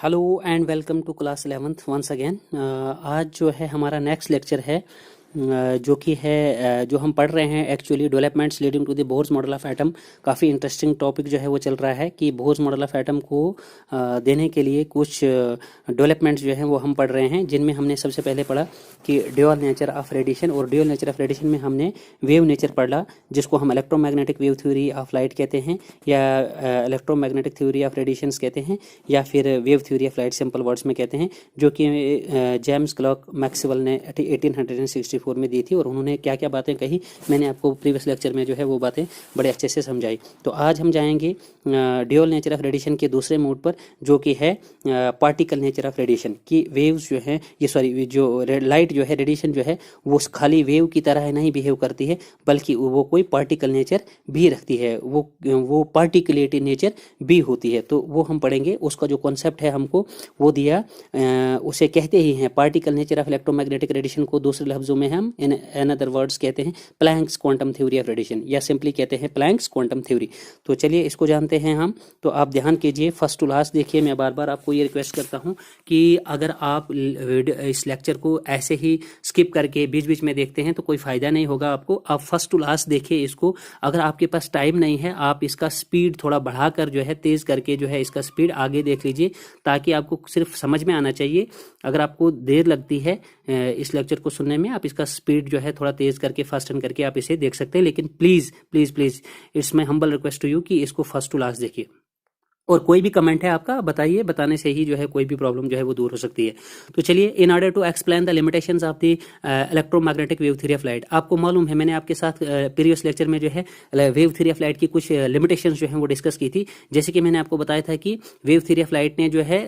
Hello and welcome to class 11th once again. आज जो है हमारा नेक्स्ट लेक्चर है जो कि है जो हम पढ़ रहे हैं actually developments leading to the Bohr's model of atom. काफ़ी इंटरेस्टिंग टॉपिक जो है वो चल रहा है कि बोर्स मॉडल ऑफ एटम को देने के लिए कुछ डेवलपमेंट्स जो हैं वो हम पढ़ रहे हैं, जिनमें हमने सबसे पहले पढ़ा कि ड्यूअल नेचर ऑफ रेडिएशन, और ड्यूअल नेचर ऑफ रेडिएशन में हमने वेव नेचर पढ़ा जिसको हम electromagnetic wave theory of light कहते हैं, या इलेक्ट्रोमैग्नेटिक थ्योरी ऑफ रेडिएशंस कहते हैं, या फिर wave theory of light simple words में कहते हैं, जो कि जेम्स क्लर्क मैक्सवेल ने 1864 में दी थी। और उन्होंने क्या क्या बातें कही मैंने आपको प्रीवियस लेक्चर में जो है वो बातें बड़े अच्छे से समझाई। तो आज हम जाएंगे ड्यूअल नेचर ऑफ रेडिएशन के दूसरे मोड पर, जो कि है पार्टिकल नेचर ऑफ रेडिएशन की वेव्स जो है जो लाइट जो है रेडिएशन जो है वो खाली वेव की तरह नहीं बिहेव करती है, बल्कि वो कोई पार्टिकल नेचर भी रखती है, वो पार्टिकुलेटिव नेचर भी होती है। तो वो हम पढ़ेंगे। उसका जो कॉन्सेप्ट है हमको वो दिया, उसे कहते ही हैं particle nature of electromagnetic radiation को दूसरे लफ्जों में हम इन अदर वर्ड्स कहते हैं Planck's quantum theory of radiation, या सिंपली कहते हैं प्लैंक्स क्वांटम थ्योरी। तो चलिए इसको जानते हैं हम। तो आप ध्यान कीजिए, फर्स्ट टू लास्ट देखिए। मैं बार बार आपको ये रिक्वेस्ट करता हूं कि अगर आप इस लेक्चर को ऐसे ही स्किप करके बीच बीच में देखते हैं तो कोई फायदा नहीं होगा आपको। आप फर्स्ट टू लास्ट देखिए इसको। अगर आपके पास टाइम नहीं है, आप इसका स्पीड थोड़ा बढ़ाकर जो है तेज करके जो है इसका स्पीड आगे देख लीजिए, ताकि आपको सिर्फ समझ में आना चाहिए। अगर आपको देर लगती है इस लेक्चर को सुनने में, आप इसका स्पीड जो है थोड़ा तेज करके फास्ट रन करके आप इसे देख सकते हैं। लेकिन please please please it's my humble request to you कि इसको फर्स्ट टू लास्ट देखिए। और कोई भी कमेंट है आपका बताइए, बताने से ही जो है कोई भी प्रॉब्लम जो है वो दूर हो सकती है। तो चलिए, in order to explain the limitations of the electromagnetic wave theory of light. आपको मालूम है मैंने आपके साथ प्रीवियस लेक्चर में जो है वेव थ्योरी ऑफ लाइट की कुछ लिमिटेशंस जो है वो डिस्कस की थी। जैसे कि मैंने आपको बताया था कि वेव थ्योरी ऑफ लाइट ने जो है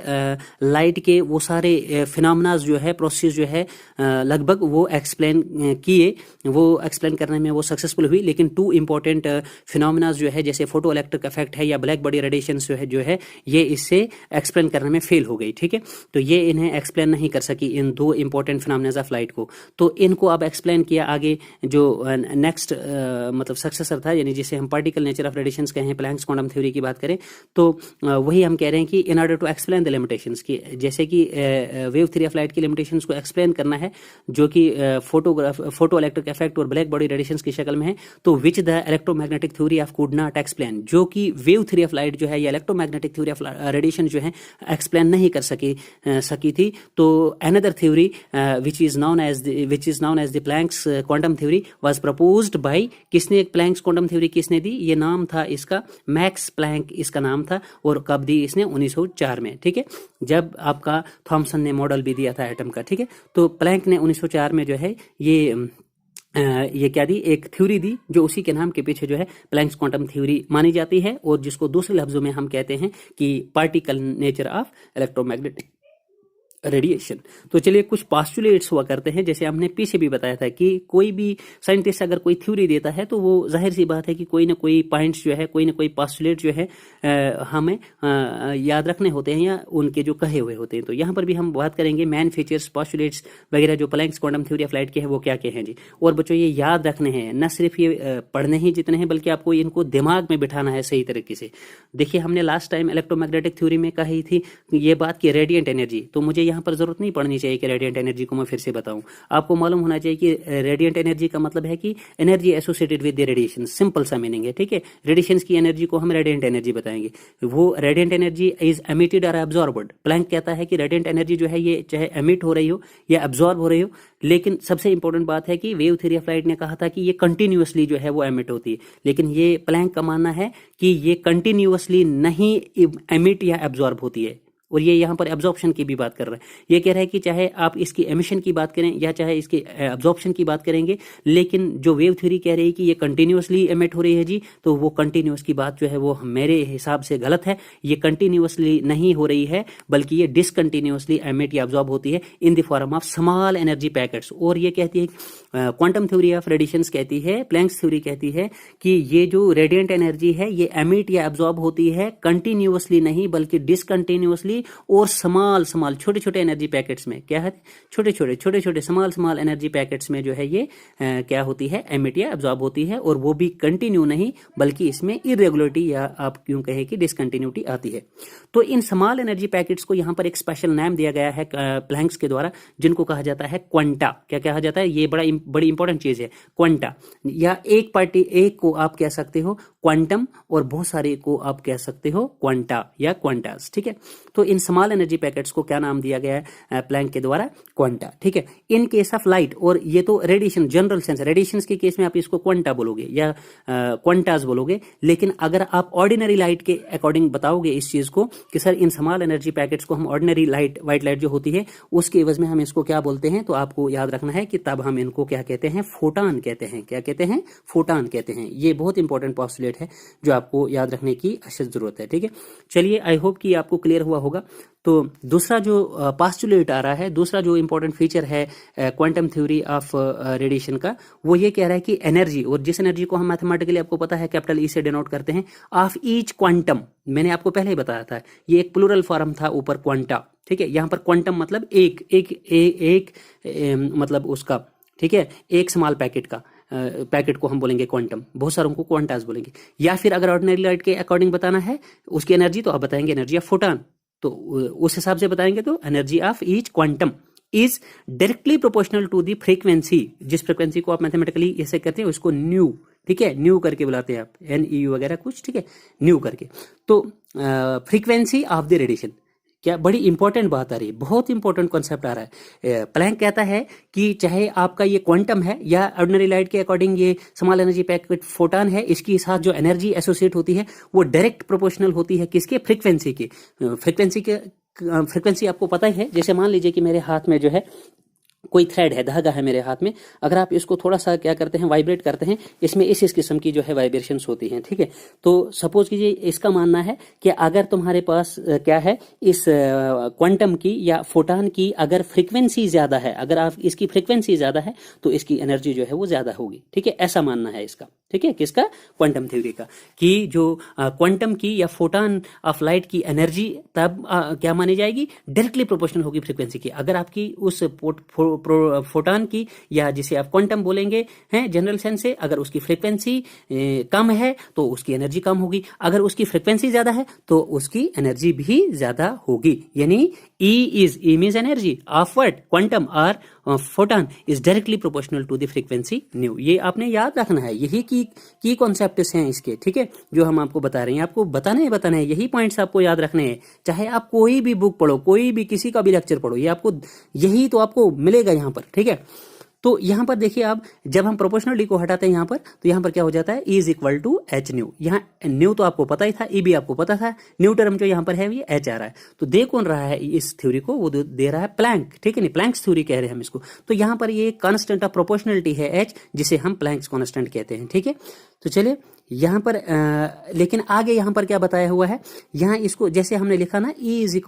लाइट के वो सारे फिनोमेना जो है प्रोसेस जो है लगभग वो एक्सप्लेन किए, वो एक्सप्लेन करने में वो सक्सेसफुल हुई। लेकिन टू इंपॉर्टेंट फिनोमेना जो है जैसे फोटो इलेक्ट्रिक इफेक्ट है या ब्लैक बॉडी रेडिएशन जो है ये इससे एक्सप्लेन करने में फेल हो गई। ठीक है, तो ये इन्हें एक्सप्लेन नहीं कर सकी इन दो इंपॉर्टेंट फिनोमेना ऑफ लाइट को। तो इनको अब एक्सप्लेन किया आगे जो नेक्स्ट मतलब सक्सेसर था, यानी जिसे हम पार्टिकल नेचर ऑफ रेडिएशंस कहें, प्लैंक्स क्वांटम थ्योरी की बात करें, तो वही हम कह रहे हैं कि in order to explain the limitations की, जैसे कि वेव थ्योरी ऑफ लाइट की लिमिटेशंस को एक्सप्लेन करना है जो कि फोटो इलेक्ट्रिक इफेक्ट और ब्लैक बॉडी रेडिएशंस की शक्ल में है, तो which the electromagnetic theory of could not explain, जो कि वेव थ्योरी ऑफ लाइट जो है या इलेक्ट्रोमैग्नेटिक थ्योरी ऑफ रेडिएशन जो है एक्सप्लेन नहीं कर सकी थी। तो another theory which is known as the Planck's quantum theory was proposed by, किसने प्लैंक्स क्वांटम थ्योरी किसने दी? ये नाम था इसका मैक्स प्लैंक, इसका नाम था। और कब दी इसने? 1904 में। ठीक है, जब आपका थॉमसन ने मॉडल भी दिया था एटम का। ठीक है, तो प्लैंक ने 1904 में जो है ये क्या दी? एक थ्योरी दी जो उसी के नाम के पीछे जो है प्लैंक्स क्वांटम थ्योरी मानी जाती है, और जिसको दूसरे लफ्जों में हम कहते हैं कि particle nature of electromagnetic radiation. तो चलिए कुछ पास्टुलेट्स हुआ करते हैं, जैसे हमने पीछे भी बताया था कि कोई भी साइंटिस्ट अगर कोई थ्योरी देता है तो वो जाहिर सी बात है कि कोई ना कोई पॉइंट्स जो है, कोई ना कोई पास्टुलेट जो है हमें याद रखने होते हैं या उनके जो कहे हुए होते हैं। तो यहाँ पर भी हम बात करेंगे मैन फीचर्स, पास्टुलेट्स वगैरह जो Planck's quantum theory of light के हैं वो क्या क्या हैं जी। और बच्चों ये याद रखने हैं, न सिर्फ ये पढ़ने ही जितने हैं बल्कि आपको इनको दिमाग में बिठाना है सही तरीके से। देखिए, हमने लास्ट टाइम इलेक्ट्रोमैग्नेटिक थ्योरी में कही थी ये बात की रेडिएंट एनर्जी, तो मुझे यहाँ पर जरूरत नहीं पड़नी चाहिए कि रेडिएंट एनर्जी को मैं फिर से बताऊं। आपको मालूम होना चाहिए कि रेडिएंट एनर्जी का मतलब है कि energy associated with the radiation, simple सा मीनिंग है। ठीक है, रेडिएशंस की एनर्जी को हम रेडिएंट एनर्जी बताएंगे। वो रेडिएंट एनर्जी इज एमिटेड और एब्जॉर्ब्ड। प्लैंक कहता है कि रेडिएंट एनर्जी जो है ये चाहे एमिट हो रही हो या एब्जॉर्ब हो रही हो, लेकिन सबसे इंपॉर्टेंट बात है कि वेव थ्योरी ऑफ लाइट ने कहा था कि ये कंटिन्यूअसली जो है वो एमिट होती है, लेकिन ये प्लैंक का मानना है कि ये कंटिन्यूअसली नहीं एमिट या एब्जॉर्ब होती है। और ये यहाँ पर एब्जॉर्प्शन की भी बात कर रहा है। ये कह रहा है कि चाहे आप इसकी एमिशन की बात करें या चाहे इसकी एब्जॉर्प्शन की बात करेंगे, लेकिन जो वेव थ्योरी कह रही है कि ये कंटिन्यूअसली एमिट हो रही है जी, तो वो कंटिन्यूअस की बात जो है वो मेरे हिसाब से गलत है। ये कंटिन्यूअसली नहीं हो रही है, बल्कि ये डिसकंटिन्यूअसली एमिट या एब्जॉर्ब होती है in the form of small energy packets. और ये कहती है, क्वांटम थ्योरी ऑफ रेडिएशंस कहती है, प्लैंक्स थ्योरी कहती है कि ये जो रेडिएंट एनर्जी है ये एमिट या एब्जॉर्ब होती है कंटिन्यूअसली नहीं बल्कि डिसकंटिन्यूअसली और स्मॉल छोटे छोटे एनर्जी पैकेट्स में क्या है, छोटे छोटे स्मॉल एनर्जी पैकेट्स में जो है ये क्या होती है, एमिट या एब्जॉर्ब होती है, और वो भी कंटिन्यू नहीं बल्कि इसमें इरेगुलरिटी या आप क्यों कहे कि डिसकंटिन्यूटी आती है। तो इन स्मॉल एनर्जी पैकेट्स को यहाँ पर एक स्पेशल नाम दिया गया है प्लैंक्स के द्वारा, जिनको कहा जाता है क्वांटा। क्या कहा जाता है, ये बड़ी इंपॉर्टेंट चीज है, क्वांटा। या एक को आप कह सकते हो क्वांटम और बहुत सारे को आप कह सकते हो क्वांटा या क्वांटास, ठीक है। तो इन स्मॉल एनर्जी पैकेट्स को क्या नाम दिया गया है प्लैंक के द्वारा, क्वांटा, ठीक है। इन केस ऑफ लाइट, और ये तो रेडिएशन जनरल सेंस, रेडिएशन के केस में आप इसको क्वांटा बोलोगे या क्वांटास बोलोगे, लेकिन अगर आप ऑर्डिनरी लाइट के अकॉर्डिंग बताओगे इस चीज को कि sir in small energy packets को हम ऑर्डिनरी लाइट, व्हाइट लाइट जो होती है उसके एवज में हम इसको क्या बोलते हैं, तो आपको याद रखना है कि तब हम इनको क्या कहते हैं, फोटान कहते हैं। क्या कहते हैं, फोटान कहते हैं। ये बहुत इंपॉर्टेंट पॉस्टुलेट है जो आपको याद रखने की अशद जरूरत है, ठीक है। चलिए, आई होप कि आपको क्लियर हुआ होगा। तो दूसरा जो पोस्टुलेट आ रहा है, दूसरा जो इंपॉर्टेंट फीचर है क्वांटम थ्योरी ऑफ रेडिएशन का, वो ये कह रहा है कि एनर्जी, और जिस एनर्जी को हम मैथमेटिकली आपको पता है कैपिटल ई से डिनोट करते हैं, ऑफ ईच क्वांटम, मैंने आपको पहले ही बताया था, ये एक प्लूरल फॉर्म था ऊपर क्वांटा, ठीक है। यहाँ पर क्वांटम मतलब एक मतलब उसका, ठीक है, एक स्मॉल पैकेट का पैकेट को हम बोलेंगे क्वांटम, बहुत सारों को क्वांटास बोलेंगे। या फिर अगर ऑर्डिनरी लाइट के अकॉर्डिंग बताना है उसकी एनर्जी, तो आप बताएंगे एनर्जी ऑफ फोटॉन, तो उस हिसाब से बताएंगे तो energy of each quantum is directly proportional to the frequency. जिस फ्रीक्वेंसी को आप मैथमेटिकली ऐसे कहते हैं उसको न्यू, ठीक है, न्यू करके बुलाते हैं आप, NEU वगैरह कुछ, ठीक है, न्यू करके। तो फ्रीक्वेंसी ऑफ द रेडिएशन, क्या बड़ी इंपॉर्टेंट बात आ रही है, बहुत इंपॉर्टेंट कॉन्सेप्ट आ रहा है। प्लैंक कहता है कि चाहे आपका ये क्वांटम है या ऑर्डिनरी लाइट के अकॉर्डिंग ये स्मॉल एनर्जी पैकेट फोटॉन है, इसके साथ जो एनर्जी एसोसिएट होती है वो डायरेक्ट प्रोपोर्शनल होती है किसके, फ्रीक्वेंसी की। फ्रीक्वेंसी आपको पता ही है। जैसे मान लीजिए कि मेरे हाथ में जो है कोई थ्रेड है, धागा है मेरे हाथ में, अगर आप इसको थोड़ा सा क्या करते हैं, वाइब्रेट करते हैं, इसमें इस किस्म की जो है वाइब्रेशंस होती हैं, ठीक है। तो सपोज कीजिए इसका मानना है कि अगर तुम्हारे पास क्या है, इस क्वांटम की या फोटॉन की अगर फ्रीक्वेंसी ज्यादा है, अगर आप इसकी फ्रीक्वेंसी ज्यादा है तो इसकी एनर्जी जो है वो ज्यादा होगी, ठीक है, ऐसा मानना है इसका, ठीक है, किसका, क्वांटम थ्योरी का, कि जो क्वांटम की या फोटॉन ऑफ लाइट की एनर्जी तब क्या मानी जाएगी, डायरेक्टली प्रोपोर्शनल होगी फ्रीक्वेंसी की। अगर आपकी उस फोटॉन की या जिसे आप क्वांटम बोलेंगे हैं जनरल सेंस से, अगर उसकी फ्रीक्वेंसी कम है तो उसकी एनर्जी कम होगी, अगर उसकी फ्रीक्वेंसी ज्यादा है तो उसकी एनर्जी भी ज्यादा होगी। यानी E means energy of what, quantum or photon is directly proportional to the frequency nu। ये आपने याद रखना है, यही की कॉन्सेप्ट्स हैं इसके, ठीक है, जो हम आपको बता रहे हैं, आपको बताने हैं, यही पॉइंट्स आपको याद रखने हैं। चाहे आप कोई भी बुक पढ़ो, कोई भी किसी का भी लेक्चर पढ़ो, ये आपको यही तो आपको मिलेगा यहाँ पर, ठीक है। तो यहां पर देखिए आप, जब हम प्रोपोर्शनल को हटाते हैं यहां पर, तो यहां पर क्या हो जाता है, E = H न्यू। यहाँ न्यू तो आपको पता ही था, E भी आपको पता था, न्यू टर्म जो यहां पर है ये H आ रहा है। तो दे कौन रहा है इस थ्योरी को, वो दे रहा है प्लैंक, ठीक है, नहीं, प्लैंक्स थ्योरी कह रहे हैं हम इसको। तो यहां पर ये कांस्टेंट ऑफ प्रोपोर्शनलिटी है H, जिसे हम प्लैंक्स कांस्टेंट कहते हैं, ठीक है। तो चलिए यहां पर लेकिन आगे यहां पर क्या बताया हुआ है, यहां इसको जैसे हमने लिखा ना, E =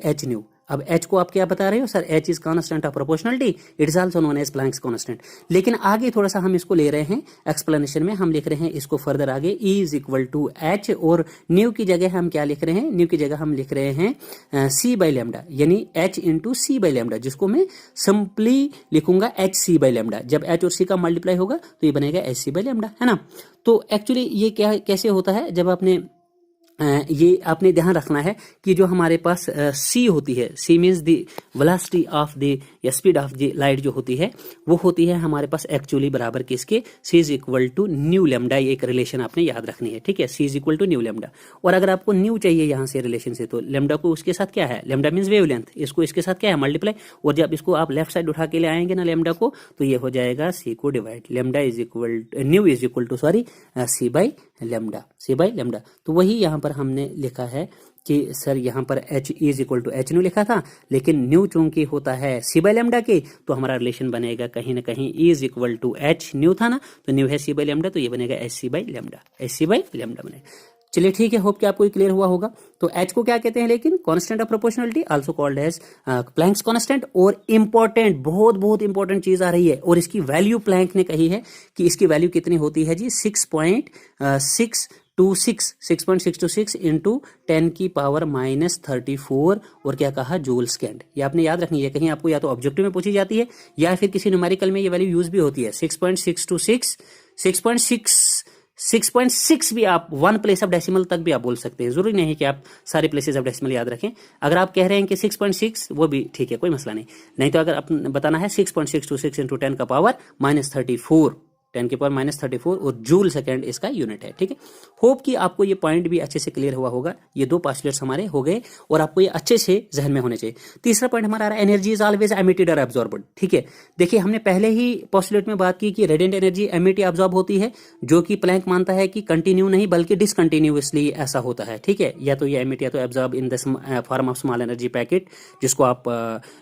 H न्यू। अब H को आप क्या बता रहे हो, sir H is constant of proportionality, it is also known as Planck's constant. लेकिन आगे थोड़ा सा हम इसको ले रहे हैं एक्सप्लेनेशन में, हम लिख रहे हैं इसको फर्दर आगे, E = H, और न्यू की जगह हम क्या लिख रहे हैं, न्यू की जगह हम लिख रहे हैं C/λ, यानी H × C/λ, जिसको मैं सिंपली लिखूंगा HC/λ। जब H और C का मल्टीप्लाई होगा तो ये बनेगा HC/λ, है ना। तो एक्चुअली ये क्या कैसे होता है, जब आपने ये आपने ध्यान रखना है कि जो हमारे पास C होती है, C means the velocity of the या स्पीड ऑफ द लाइट जो होती है, वो होती है हमारे पास एक्चुअली बराबर किसके, C = νλ। ये एक रिलेशन आपने याद रखनी है, ठीक है, C = νλ। और अगर आपको न्यू चाहिए यहाँ से रिलेशन से, तो लैम्डा को उसके साथ क्या है, लैम्डा मीन्स वेवलेंथ, इसको इसके साथ क्या है, मल्टीप्लाई। और जब इसको आप लेफ्ट साइड उठा के ले आएंगे ना लैम्डा को, तो ये हो जाएगा C को divide, nu is equal to C/λ। तो वही यहाँ पर हमने लिखा है कि सर यहाँ पर H = H न्यू लिखा था, लेकिन न्यू चूंकि होता है C/λ के, तो हमारा रिलेशन बनेगा कहीं ना कहीं E = H न्यू था ना, तो न्यू है C/λ, तो ये बनेगा HC/λ बनेगा। चलिए ठीक है, होप कि आपको क्लियर हुआ होगा। तो H को क्या कहते हैं, लेकिन constant of proportionality, also called as Planck's constant. और इंपॉर्टेंट, बहुत इंपॉर्टेंट चीज आ रही है, और इसकी वैल्यू प्लैंक ने कही है कि इसकी वैल्यू कितनी होती है जी, 6.6 6.626 इंटू 10 की पावर -34 और क्या कहा, जूल सेकेंड। ये आपने याद रखनी है, कहीं आपको या तो ऑब्जेक्टिव में पूछी जाती है या फिर किसी न्यूमेरिकल में ये वैल्यू यूज भी होती है। 6.6 भी आप 1 प्लेस ऑफ डेसिमल तक भी आप बोल सकते हैं, जरूरी नहीं है कि आप सारे प्लेसेस ऑफ डेसिमल याद रखें। अगर आप कह रहे हैं कि 6.6 वो भी ठीक है, कोई मसला नहीं तो अगर आप बताना है 6.626 इंटू 10 का पावर -34, 10 के पावर -34 और जूल सेकेंड इसका यूनिट है। ठीक है, होप कि आपको ये पॉइंट भी अच्छे से क्लियर हुआ होगा। ये 2 पोस्टुलेट्स हमारे हो गए और आपको ये अच्छे से जहन में होने चाहिए। तीसरा पॉइंट हमारा आ रहा है एनर्जी इज ऑलवेज एमिटेड और एब्जॉर्ब्ड। ठीक है, देखिए हमने पहले ही पोस्टुलेट में बात की कि रेडिएंट एनर्जी एमिट या एब्जॉर्ब होती है, जो कि प्लैंक मानता है कि कंटिन्यू नहीं बल्कि डिसकंटिन्यूअसली ऐसा होता है। ठीक है, या तो ये एमिट या तो absorb in the form of small energy packet, जिसको आप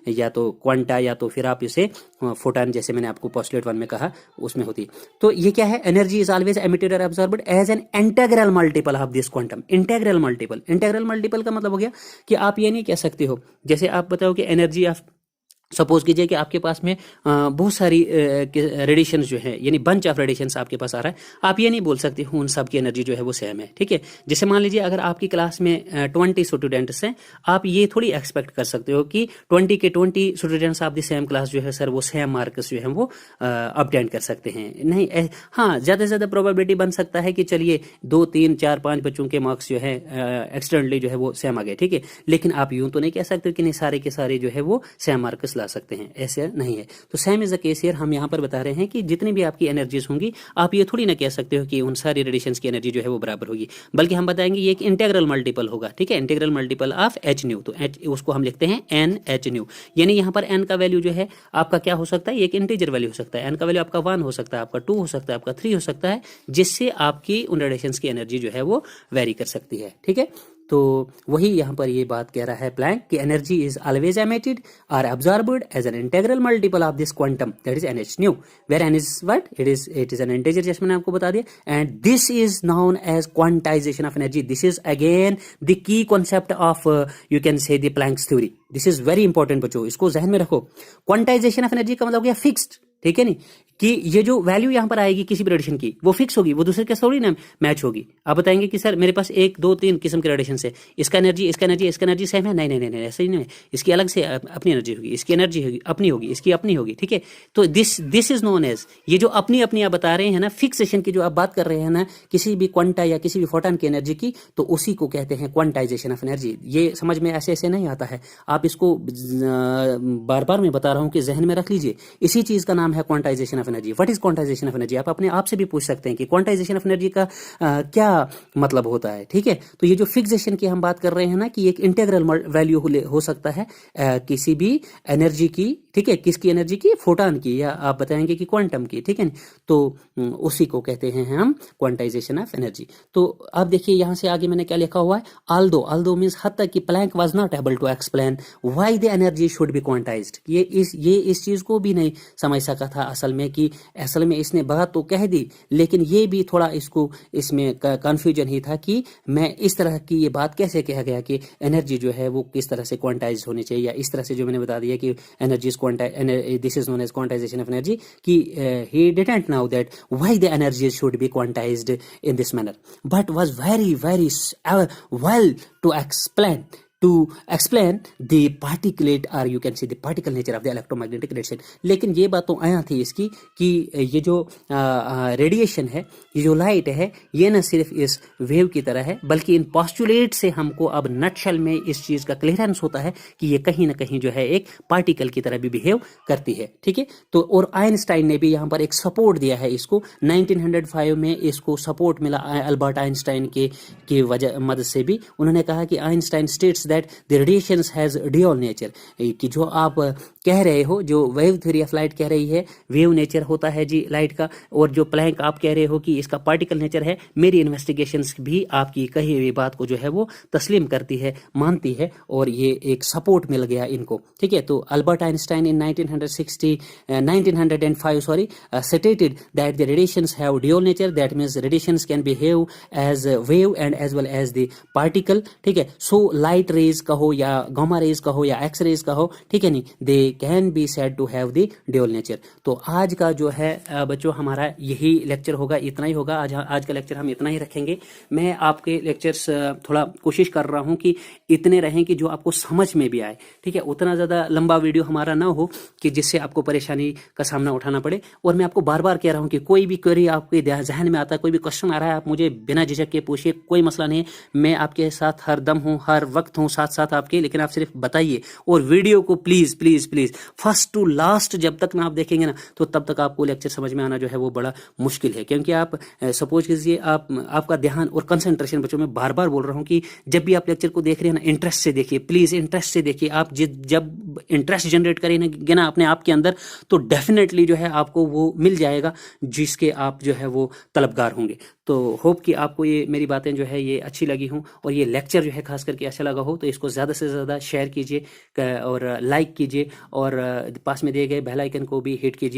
या तो क्वांटा या तो फिर आप इसे फोटॉन, जैसे मैंने आपको पोस्टुलेट 1 में कहा, उसमें होती है। तो ये क्या है, एनर्जी इज ऑलवेज एमिटेड और absorbed as an integral multiple of this quantum. Integral multiple का मतलब हो गया कि आप ये नहीं कह सकते हो, जैसे आप बताओ कि एनर्जी ऑफ, सपोज कीजिए कि आपके पास में बहुत सारी रेडिएशन जो है, यानी बंच ऑफ रेडिएशन आपके पास आ रहा है, आप ये नहीं बोल सकते हो उन सब की एनर्जी जो है वो सेम है। ठीक है, जैसे मान लीजिए अगर आपकी क्लास में 20 स्टूडेंट्स हैं, आप ये थोड़ी एक्सपेक्ट कर सकते हो कि 20 के 20 students of the same class जो है सर वो सेम मार्क्स जो है वो ऑब्टेन कर सकते हैं। नहीं, हाँ, ज़्यादा से ज़्यादा प्रोबेबिलिटी बन सकता है कि चलिए 2, 3, 4, 5 बच्चों के मार्क्स जो है एक्सटर्नली जो है वो सेम आ गए। ठीक है, लेकिन आप यूं तो नहीं कह सकते कि नहीं सारे के सारे जो है वो सेम मार्क्स ला सकते हैं, ऐसे नहीं है। तो same is the case here, हम यहाँ पर बता रहे हैं कि जितनी भी आपकी एनर्जीज होंगी, आप ये थोड़ी ना कह सकते हो कि उन सारी रेडिएशंस की एनर्जी जो है वो बराबर होगी, बल्कि हम बताएंगे ये एक इंटीग्रल मल्टीपल होगा। ठीक है, integral multiple of H new, तो उसको हम लिखते हैं एन एच न्यू। यानी यहाँ पर एन का वैल्यू जो है आपका क्या हो सकता है, एक इंटीजर वैल्यू हो सकता है। एन का वैल्यू आपका 1 हो सकता है, आपका 2 हो सकता है, आपका 3 हो सकता है, जिससे आपकी उन रेडिएशंस की एनर्जी जो है वो वेरी कर सकती है। ठीक है, तो वही यहाँ पर ये बात कह रहा है प्लैंक कि एनर्जी इज ऑलवेज एमिटेड और absorbed as an integral multiple of this quantum, that is N H nu, where N is what, it is an integer, जैसे मैंने आपको बता दिया। And this is known as quantization of energy. This is again the key concept of you can say the Planck's theory. This is very important बच्चों, इसको जहन में रखो। क्वांटाइजेशन ऑफ एनर्जी का मतलब क्या, फिक्स्ड। ठीक है नहीं, कि ये जो वैल्यू यहाँ पर आएगी किसी भी रेडिएशन की वो फिक्स होगी, वो दूसरे के थोड़ी ना मैच होगी। आप बताएंगे कि सर मेरे पास 1, 2, 3 किस्म के रेडिएशन है, इसका एनर्जी सेम है। नहीं, ऐसा ही नहीं है, इसकी अलग से अपनी एनर्जी होगी, इसकी एनर्जी होगी अपनी होगी, इसकी अपनी होगी। ठीक है, तो दिस इज नोन एज, ये जो अपनी अपनी आप बता रहे हैं ना, फिक्सेशन की जो आप बात कर रहे हैं ना, किसी भी क्वांटा या किसी भी फोटॉन की एनर्जी की, तो उसी को कहते हैं क्वांटाइजेशन ऑफ एनर्जी। ये समझ में ऐसे नहीं आता है, आप इसको बार बार मैं बता रहा हूँ कि जहन में रख लीजिए, इसी चीज का नाम है quantization of energy. What is quantization of energy, आप अपने आप से भी पूछ सकते हैं कि क्वांटाइजेशन ऑफ एनर्जी का क्या मतलब होता है। ठीक है, तो ये जो फिक्सेशन की हम बात कर रहे हैं ना, कि एक इंटीग्रल वैल्यू हो सकता है किसी भी एनर्जी की। ठीक है, किसकी एनर्जी की, फोटॉन की, या आप बताएंगे कि क्वांटम की। ठीक है, तो उसी को कहते हैं हम क्वांटाइजेशन ऑफ एनर्जी। तो आप देखिए यहाँ से आगे मैंने क्या लिखा हुआ है, आल्दो मींस हद तक कि Planck was not able to explain why the energy should be quantized. ये इस चीज को भी नहीं समझ सका था असल में, कि असल में इसने बात तो कह दी, लेकिन ये भी थोड़ा इसमें कंफ्यूजन ही था कि मैं इस तरह की ये बात कैसे कहा गया कि एनर्जी जो है वो किस तरह से क्वांटाइज होनी चाहिए, या इस तरह से जो मैंने बता दिया कि energy this is known as quantization of energy, कि he didn't know that why the energy should be quantized in this manner, but was very well to explain the particulate, or you can say the particle nature of the electromagnetic radiation। लेकिन ये बात तो आया थी इसकी कि ये जो रेडिएशन है, ये जो लाइट है, ये न सिर्फ इस वेव की तरह है, बल्कि इन पोस्टुलेट से हमको अब नटशल में इस चीज का क्लियरेंस होता है कि ये कहीं ना कहीं जो है एक पार्टिकल की तरह भी बिहेव करती है। ठीक है, तो और आइंस्टाइन ने भी यहाँ पर एक सपोर्ट दिया है इसको, 1905 में इसको सपोर्ट मिला अल्बर्ट आइंस्टाइन के वजह मदद से भी। उन्होंने कहा कि Einstein states that the radiations has dual nature, कि जो आप कह रहे हो, जो वेव थ्योरी ऑफ लाइट कह रही है, वेव नेचर होता है जी लाइट का, और जो प्लैंक आप कह रहे हो कि इसका पार्टिकल नेचर है, मेरी इन्वेस्टिगेशंस भी आपकी कही हुई बात को जो है वो तस्लीम करती है, मानती है, और ये एक सपोर्ट मिल गया इनको। ठीक है, तो Albert Einstein in 1905 stated that the radiations have dual nature, that means radiations can behave as a wave and as well as the particle। ठीक है, so light रेज का हो या गामा रेज का हो या एक्स रेज का हो, ठीक है नहीं, they can be said to have the dual nature. तो आज का जो है बच्चों हमारा यही लेक्चर होगा, इतना ही होगा आज का लेक्चर हम इतना ही रखेंगे। मैं आपके लेक्चर्स थोड़ा कोशिश कर रहा हूँ कि इतने रहें कि जो आपको समझ में भी आए, ठीक है, उतना ज़्यादा लंबा वीडियो हमारा ना हो कि जिससे आपको परेशानी का सामना उठाना पड़े। और मैं आपको बार बार कह रहा हूँ कि कोई भी क्वेरी आपके जहन में आता है, कोई भी क्वेश्चन आ रहा है, आप मुझे बिना झिझक के पूछिए, कोई मसला नहीं है, मैं आपके साथ हर दम हूँ, हर वक्त हूँ, साथ साथ आपके। लेकिन आप सिर्फ बताइए और वीडियो को please please please first to last जब तक ना आप देखेंगे ना, तो तब तक आपको लेक्चर समझ में आना जो है वो बड़ा मुश्किल है। क्योंकि आप सपोज कीजिए आपका ध्यान और कंसंट्रेशन, बच्चों मैं बार बार बोल रहा हूँ कि जब भी आप लेक्चर को देख रहे हैं ना, इंटरेस्ट से देखिए, प्लीज़ इंटरेस्ट से देखिए। आप जब इंटरेस्ट जनरेट करेंगे ना अपने आप के अंदर, तो डेफिनेटली जो है आपको वो मिल जाएगा जिसके आप जो है वो तलबगार होंगे। तो होप कि आपको ये मेरी बातें जो है ये अच्छी लगी हों, और ये लेक्चर जो है खास करके अच्छा लगा हो, तो इसको ज़्यादा से ज़्यादा शेयर कीजिए और लाइक कीजिए, और पास में दिए गए बेल आइकन को भी हिट कीजिए।